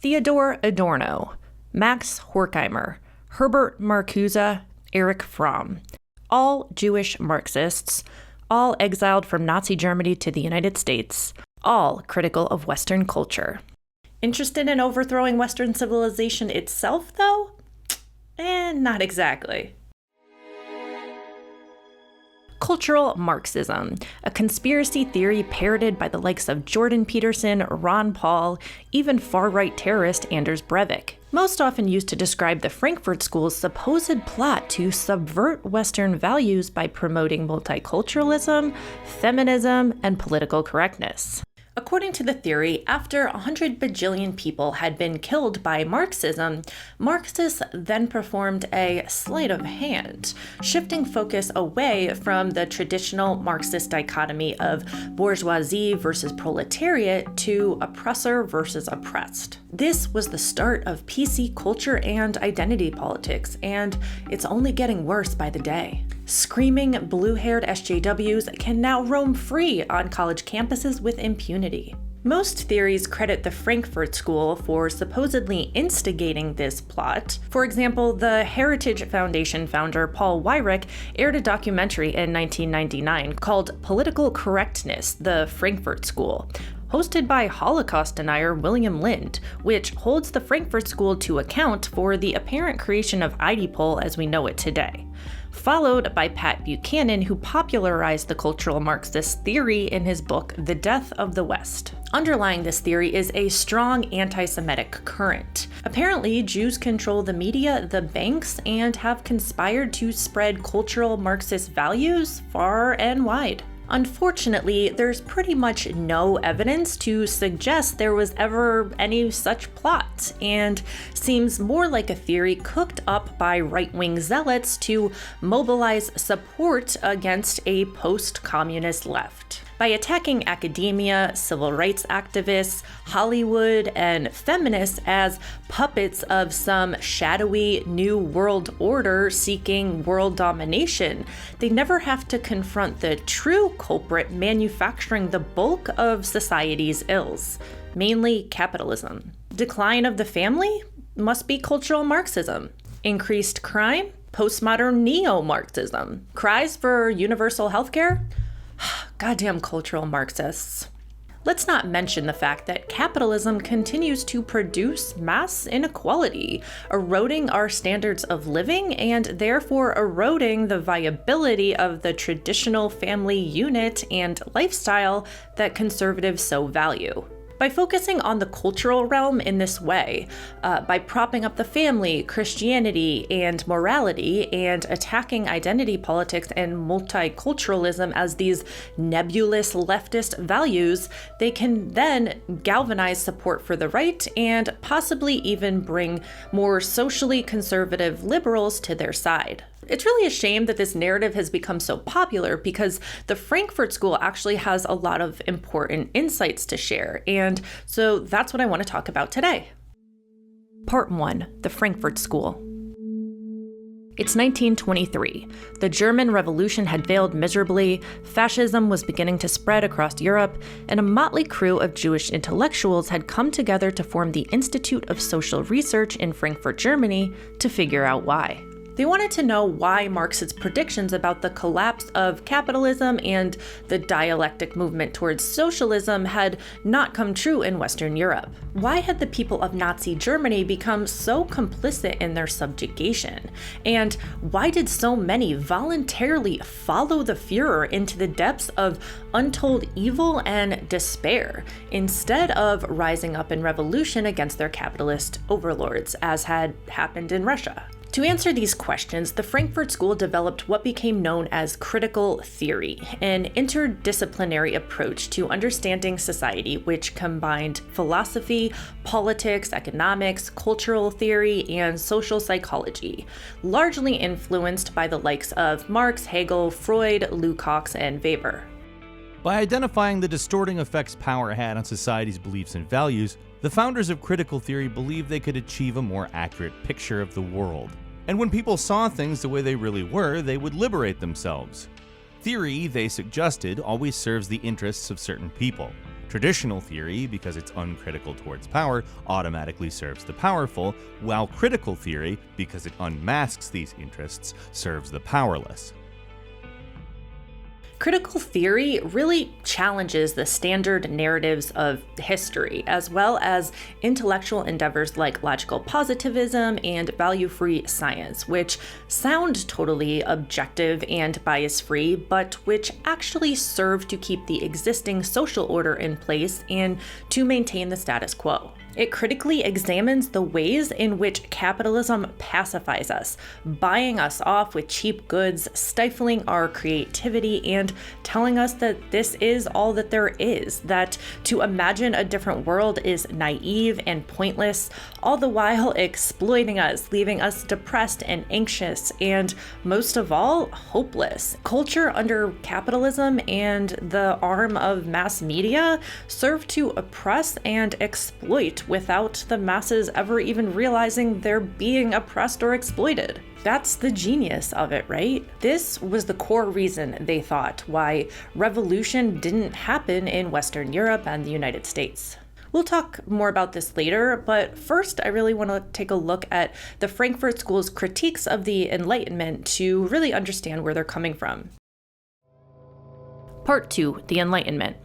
Theodor Adorno, Max Horkheimer, Herbert Marcuse, Erich Fromm, all Jewish Marxists, all exiled from Nazi Germany to the United States, all critical of Western culture. Interested in overthrowing Western civilization itself, though? Not exactly. Cultural Marxism, a conspiracy theory parroted by the likes of Jordan Peterson, Ron Paul, even far-right terrorist Anders Breivik. Most often used to describe the Frankfurt School's supposed plot to subvert Western values by promoting multiculturalism, feminism, and political correctness. According to the theory, after 100 bajillion people had been killed by Marxism, Marxists then performed a sleight of hand, shifting focus away from the traditional Marxist dichotomy of bourgeoisie versus proletariat to oppressor versus oppressed. This was the start of PC culture and identity politics, and it's only getting worse by the day. Screaming blue-haired SJWs can now roam free on college campuses with impunity. Most theories credit the Frankfurt School for supposedly instigating this plot. For example, the Heritage Foundation founder Paul Weyrich aired a documentary in 1999 called Political Correctness, the Frankfurt School, hosted by Holocaust denier William Lind, which holds the Frankfurt School to account for the apparent creation of IDPol as we know it today. Followed by Pat Buchanan, who popularized the cultural Marxist theory in his book, The Death of the West. Underlying this theory is a strong anti-Semitic current. Apparently, Jews control the media, the banks, and have conspired to spread cultural Marxist values far and wide. Unfortunately, there's pretty much no evidence to suggest there was ever any such plot, and seems more like a theory cooked up by right-wing zealots to mobilize support against a post-communist left. By attacking academia, civil rights activists, Hollywood, and feminists as puppets of some shadowy new world order seeking world domination, they never have to confront the true culprit manufacturing the bulk of society's ills, mainly capitalism. Decline of the family? Must be cultural Marxism. Increased crime? Postmodern neo-Marxism. Cries for universal healthcare? Goddamn cultural Marxists. Let's not mention the fact that capitalism continues to produce mass inequality, eroding our standards of living and therefore eroding the viability of the traditional family unit and lifestyle that conservatives so value. By focusing on the cultural realm in this way, by propping up the family, Christianity, and morality, and attacking identity politics and multiculturalism as these nebulous leftist values, they can then galvanize support for the right and possibly even bring more socially conservative liberals to their side. It's really a shame that this narrative has become so popular because the Frankfurt School actually has a lot of important insights to share, and so that's what I want to talk about today. Part 1. The Frankfurt School. It's 1923. The German Revolution had failed miserably, fascism was beginning to spread across Europe, and a motley crew of Jewish intellectuals had come together to form the Institute of Social Research in Frankfurt, Germany, to figure out why. They wanted to know why Marx's predictions about the collapse of capitalism and the dialectic movement towards socialism had not come true in Western Europe. Why had the people of Nazi Germany become so complicit in their subjugation? And why did so many voluntarily follow the Führer into the depths of untold evil and despair, instead of rising up in revolution against their capitalist overlords, as had happened in Russia? To answer these questions, the Frankfurt School developed what became known as critical theory, an interdisciplinary approach to understanding society which combined philosophy, politics, economics, cultural theory, and social psychology, largely influenced by the likes of Marx, Hegel, Freud, Lukács, and Weber. By identifying the distorting effects power had on society's beliefs and values, the founders of critical theory believed they could achieve a more accurate picture of the world. And when people saw things the way they really were, they would liberate themselves. Theory, they suggested, always serves the interests of certain people. Traditional theory, because it's uncritical towards power, automatically serves the powerful, while critical theory, because it unmasks these interests, serves the powerless. Critical theory really challenges the standard narratives of history, as well as intellectual endeavors like logical positivism and value-free science, which sound totally objective and bias-free, but which actually serve to keep the existing social order in place and to maintain the status quo. It critically examines the ways in which capitalism pacifies us, buying us off with cheap goods, stifling our creativity, and telling us that this is all that there is, that to imagine a different world is naive and pointless, all the while exploiting us, leaving us depressed and anxious, and most of all, hopeless. Culture under capitalism and the arm of mass media serve to oppress and exploit without the masses ever even realizing they're being oppressed or exploited. That's the genius of it, right? This was the core reason, they thought, why revolution didn't happen in Western Europe and the United States. We'll talk more about this later, but first I really want to take a look at the Frankfurt School's critiques of the Enlightenment to really understand where they're coming from. Part 2, the Enlightenment.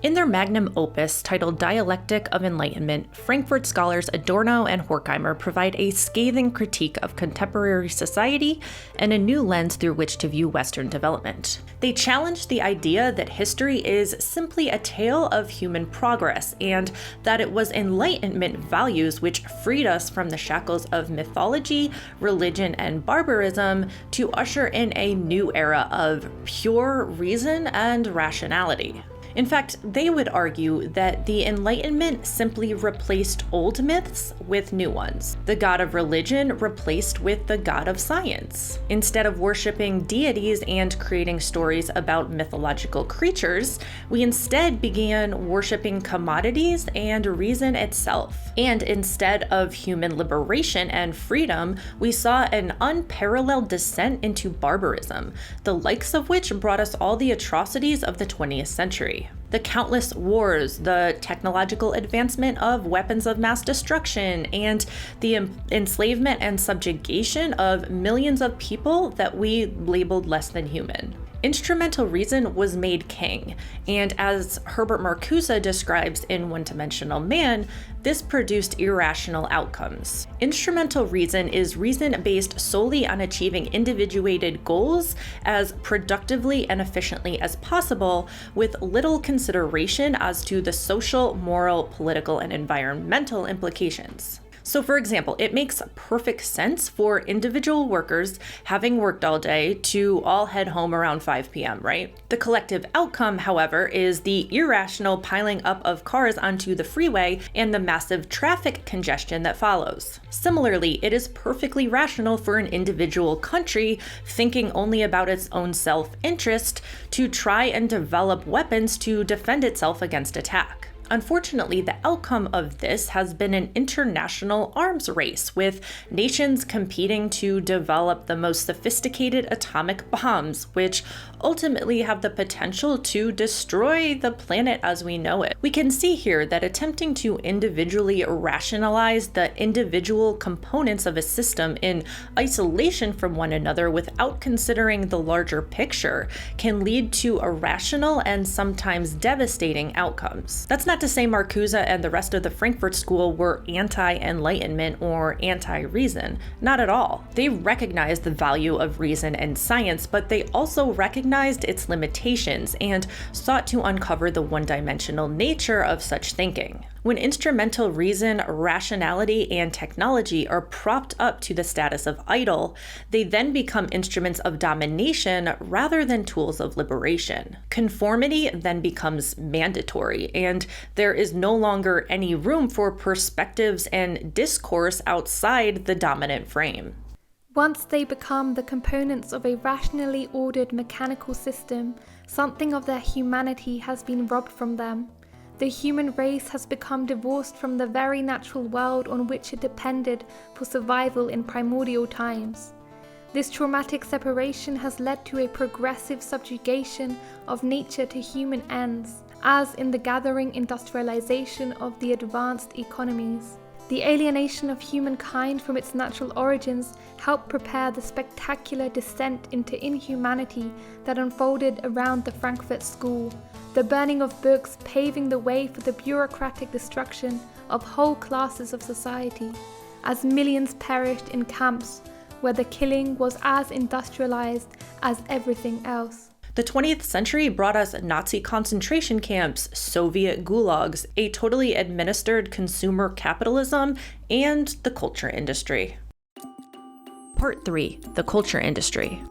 In their magnum opus titled Dialectic of Enlightenment, Frankfurt scholars Adorno and Horkheimer provide a scathing critique of contemporary society and a new lens through which to view Western development. They challenge the idea that history is simply a tale of human progress and that it was Enlightenment values which freed us from the shackles of mythology, religion, and barbarism to usher in a new era of pure reason and rationality. In fact, they would argue that the Enlightenment simply replaced old myths with new ones. The god of religion replaced with the god of science. Instead of worshiping deities and creating stories about mythological creatures, we instead began worshiping commodities and reason itself. And instead of human liberation and freedom, we saw an unparalleled descent into barbarism, the likes of which brought us all the atrocities of the 20th century. The countless wars, the technological advancement of weapons of mass destruction, and the enslavement and subjugation of millions of people that we labeled less than human. Instrumental reason was made king, and as Herbert Marcuse describes in One-Dimensional Man, this produced irrational outcomes. Instrumental reason is reason based solely on achieving individuated goals as productively and efficiently as possible, with little consideration as to the social, moral, political, and environmental implications. So for example, it makes perfect sense for individual workers having worked all day to all head home around 5 p.m., right? The collective outcome, however, is the irrational piling up of cars onto the freeway and the massive traffic congestion that follows. Similarly, it is perfectly rational for an individual country thinking only about its own self-interest to try and develop weapons to defend itself against attack. Unfortunately, the outcome of this has been an international arms race, with nations competing to develop the most sophisticated atomic bombs, which ultimately have the potential to destroy the planet as we know it. We can see here that attempting to individually rationalize the individual components of a system in isolation from one another without considering the larger picture can lead to irrational and sometimes devastating outcomes. That's not to say Marcuse and the rest of the Frankfurt School were anti-Enlightenment or anti-reason. Not at all. They recognized the value of reason and science, but they also recognized its limitations and sought to uncover the one-dimensional nature of such thinking. When instrumental reason, rationality, and technology are propped up to the status of idol, they then become instruments of domination rather than tools of liberation. Conformity then becomes mandatory, and there is no longer any room for perspectives and discourse outside the dominant frame. Once they become the components of a rationally ordered mechanical system, something of their humanity has been robbed from them. The human race has become divorced from the very natural world on which it depended for survival in primordial times. This traumatic separation has led to a progressive subjugation of nature to human ends, as in the gathering industrialization of the advanced economies. The alienation of humankind from its natural origins helped prepare the spectacular descent into inhumanity that unfolded around the Frankfurt School, the burning of books paving the way for the bureaucratic destruction of whole classes of society, as millions perished in camps where the killing was as industrialized as everything else. The 20th century brought us Nazi concentration camps, Soviet gulags, a totally administered consumer capitalism, and the culture industry. Part 3. The culture industry.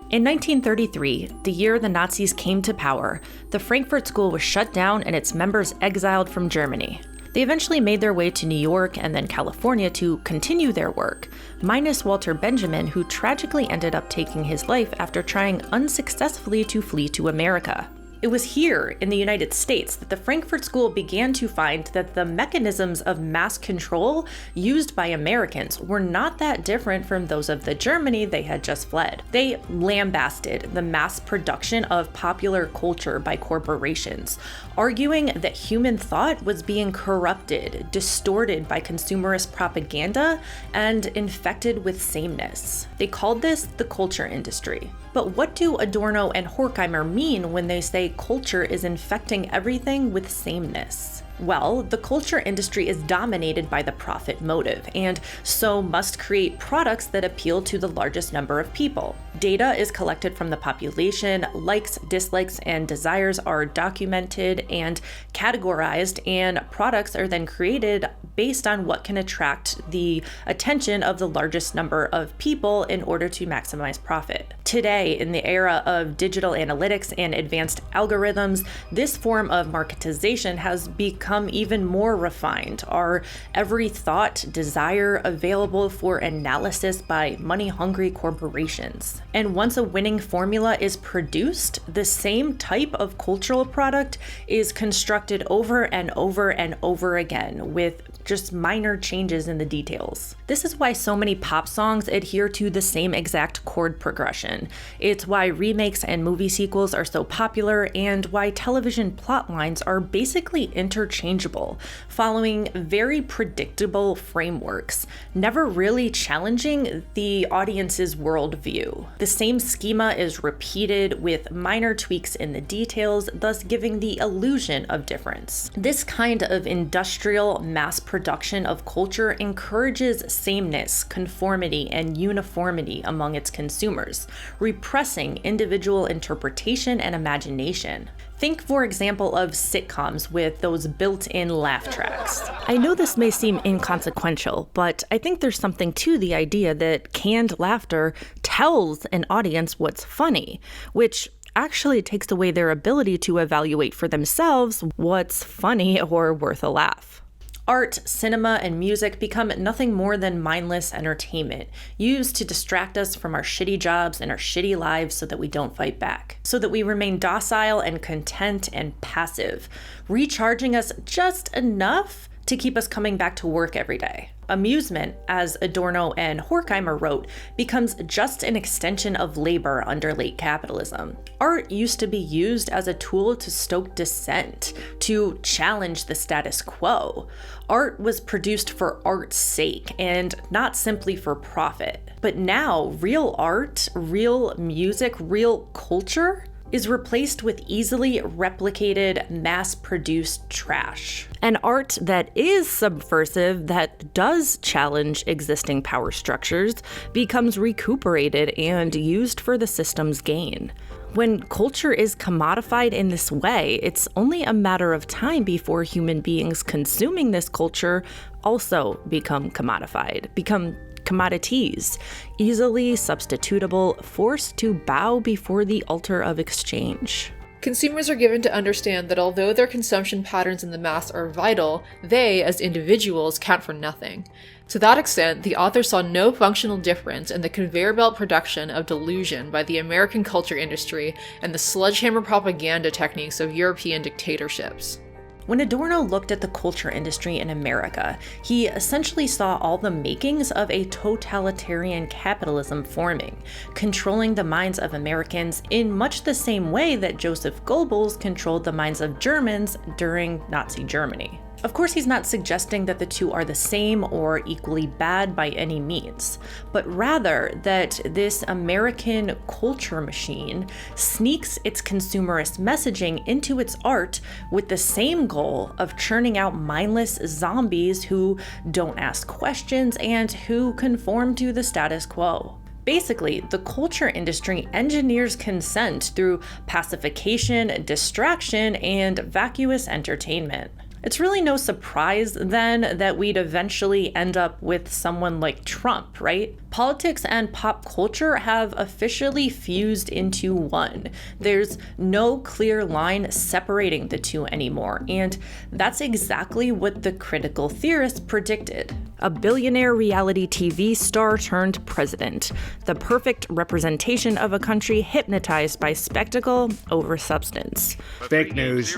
In 1933, the year the Nazis came to power, the Frankfurt School was shut down and its members exiled from Germany. They eventually made their way to New York and then California to continue their work, minus Walter Benjamin, who tragically ended up taking his life after trying unsuccessfully to flee to America. It was here in the United States that the Frankfurt School began to find that the mechanisms of mass control used by Americans were not that different from those of the Germany they had just fled. They lambasted the mass production of popular culture by corporations, arguing that human thought was being corrupted, distorted by consumerist propaganda, and infected with sameness. They called this the culture industry. But what do Adorno and Horkheimer mean when they say culture is infecting everything with sameness? Well, the culture industry is dominated by the profit motive, and so must create products that appeal to the largest number of people. Data is collected from the population, likes, dislikes, and desires are documented and categorized, and products are then created based on what can attract the attention of the largest number of people in order to maximize profit. Today, in the era of digital analytics and advanced algorithms, this form of marketization has become even more refined. Our every thought, desire available for analysis by money-hungry corporations. And once a winning formula is produced, the same type of cultural product is constructed over and over and over again with just minor changes in the details. This is why so many pop songs adhere to the same exact chord progression. It's why remakes and movie sequels are so popular, and why television plot lines are basically interchangeable, following very predictable frameworks, never really challenging the audience's worldview. The same schema is repeated with minor tweaks in the details, thus giving the illusion of difference. This kind of industrial mass production of culture encourages sameness, conformity, and uniformity among its consumers, repressing individual interpretation and imagination. Think, for example, of sitcoms with those built-in laugh tracks. I know this may seem inconsequential, but I think there's something to the idea that canned laughter tells an audience what's funny, which actually takes away their ability to evaluate for themselves what's funny or worth a laugh. Art, cinema, and music become nothing more than mindless entertainment, used to distract us from our shitty jobs and our shitty lives so that we don't fight back, so that we remain docile and content and passive, recharging us just enough to keep us coming back to work every day. Amusement, as Adorno and Horkheimer wrote, becomes just an extension of labor under late capitalism. Art used to be used as a tool to stoke dissent, to challenge the status quo. Art was produced for art's sake and not simply for profit. But now, real art, real music, real culture is replaced with easily replicated, mass-produced trash. An art that is subversive, that does challenge existing power structures, becomes recuperated and used for the system's gain. When culture is commodified in this way, it's only a matter of time before human beings consuming this culture also become commodified, become commodities, easily substitutable, forced to bow before the altar of exchange. Consumers are given to understand that although their consumption patterns in the mass are vital, they, as individuals, count for nothing. To that extent, the author saw no functional difference in the conveyor belt production of delusion by the American culture industry and the sledgehammer propaganda techniques of European dictatorships. When Adorno looked at the culture industry in America, he essentially saw all the makings of a totalitarian capitalism forming, controlling the minds of Americans in much the same way that Joseph Goebbels controlled the minds of Germans during Nazi Germany. Of course, he's not suggesting that the two are the same or equally bad by any means, but rather that this American culture machine sneaks its consumerist messaging into its art with the same goal of churning out mindless zombies who don't ask questions and who conform to the status quo. Basically, the culture industry engineers consent through pacification, distraction, and vacuous entertainment. It's really no surprise, then, that we'd eventually end up with someone like Trump, right? Politics and pop culture have officially fused into one. There's no clear line separating the two anymore, and that's exactly what the critical theorists predicted. A billionaire reality TV star turned president, the perfect representation of a country hypnotized by spectacle over substance. Fake news.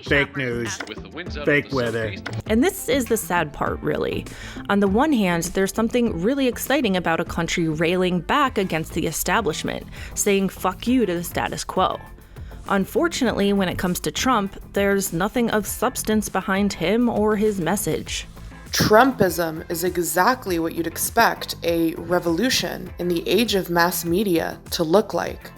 Fake news. Fake weather. And this is the sad part, really. On the one hand, there's something really exciting about a country railing back against the establishment, saying fuck you to the status quo. Unfortunately, when it comes to Trump, there's nothing of substance behind him or his message. Trumpism is exactly what you'd expect a revolution in the age of mass media to look like.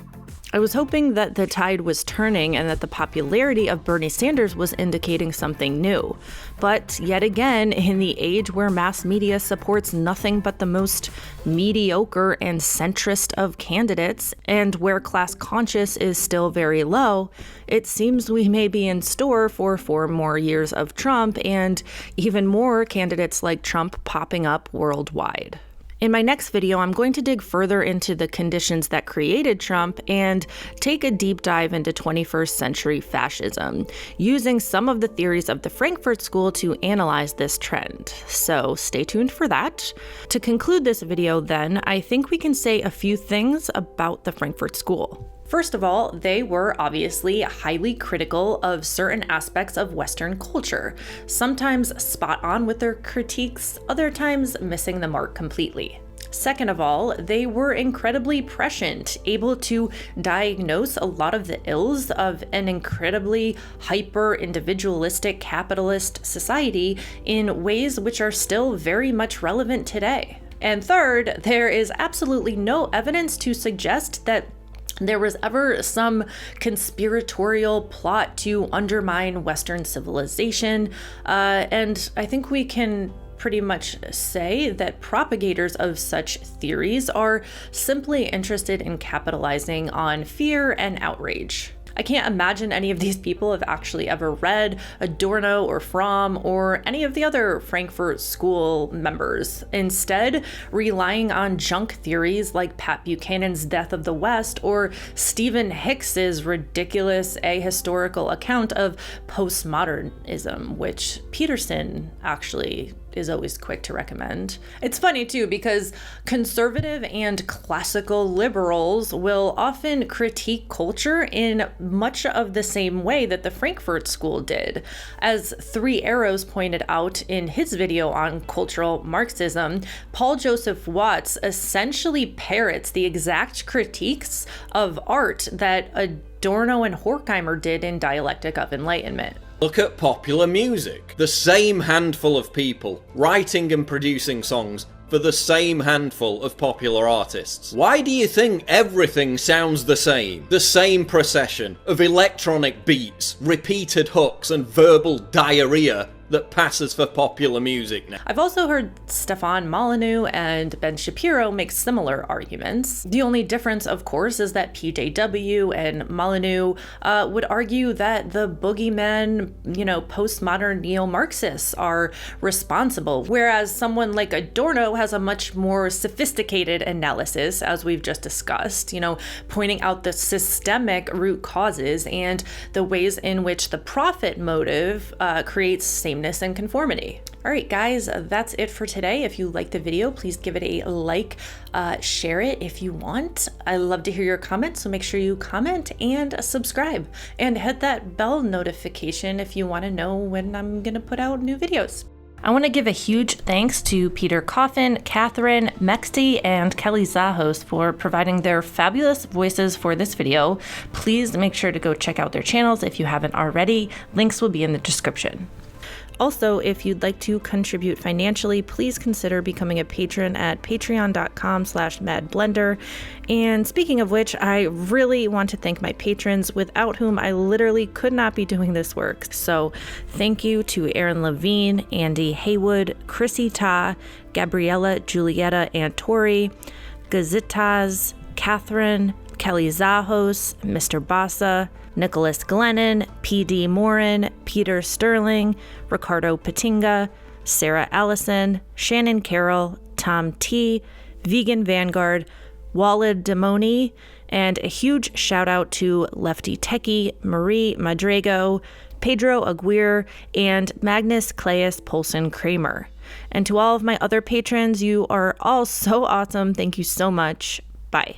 I was hoping that the tide was turning and that the popularity of Bernie Sanders was indicating something new. But yet again, in the age where mass media supports nothing but the most mediocre and centrist of candidates, and where class conscious is still very low, it seems we may be in store for 4 more years of Trump and even more candidates like Trump popping up worldwide. In my next video, I'm going to dig further into the conditions that created Trump and take a deep dive into 21st century fascism, using some of the theories of the Frankfurt School to analyze this trend. So stay tuned for that. To conclude this video then, I think we can say a few things about the Frankfurt School. First of all, they were obviously highly critical of certain aspects of Western culture, sometimes spot on with their critiques, other times missing the mark completely. Second of all, they were incredibly prescient, able to diagnose a lot of the ills of an incredibly hyper-individualistic capitalist society in ways which are still very much relevant today. And third, there is absolutely no evidence to suggest that there was ever some conspiratorial plot to undermine Western civilization, and I think we can pretty much say that propagators of such theories are simply interested in capitalizing on fear and outrage. I can't imagine any of these people have actually ever read Adorno or Fromm or any of the other Frankfurt School members, instead relying on junk theories like Pat Buchanan's Death of the West or Stephen Hicks's ridiculous ahistorical account of postmodernism, which Peterson actually is always quick to recommend. It's funny too, because conservative and classical liberals will often critique culture in much of the same way that the Frankfurt School did. As Three Arrows pointed out in his video on cultural Marxism, Paul Joseph Watts essentially parrots the exact critiques of art that Adorno and Horkheimer did in Dialectic of Enlightenment. Look at popular music. The same handful of people writing and producing songs for the same handful of popular artists. Why do you think everything sounds the same? The same procession of electronic beats, repeated hooks, and verbal diarrhea that passes for popular music now. I've also heard Stefan Molyneux and Ben Shapiro make similar arguments. The only difference, of course, is that PJW and Molyneux would argue that the boogeymen, postmodern neo-Marxists are responsible, whereas someone like Adorno has a much more sophisticated analysis, as we've just discussed, pointing out the systemic root causes and the ways in which the profit motive creates sameness sameness and conformity. All right, guys, that's it for today. If you liked the video, please give it a like, share it if you want. I love to hear your comments, so make sure you comment and subscribe. And hit that bell notification if you want to know when I'm going to put out new videos. I want to give a huge thanks to Peter Coffin, Kathrin, Mexie, and Kelly Zahos for providing their fabulous voices for this video. Please make sure to go check out their channels if you haven't already. Links will be in the description. Also, if you'd like to contribute financially, please consider becoming a patron at patreon.com/madblender. And speaking of which, I really want to thank my patrons, without whom I literally could not be doing this work. So thank you to Aaron Levine, Andy Haywood, Chrissy Ta, Gabriella Julieta Antori, Gazitas, Kathrin, Kelly Zahos, Mr. Bassa, Nicholas Glennon, P.D. Morin, Peter Sterling, Ricardo Patinga, Sarah Allison, Shannon Carroll, Tom T., Vegan Vanguard, Walid Demoni, and a huge shout out to Lefty Techie, Marie Madrago, Pedro Aguirre, and Magnus Claes Polson Kramer. And to all of my other patrons, you are all so awesome. Thank you so much. Bye.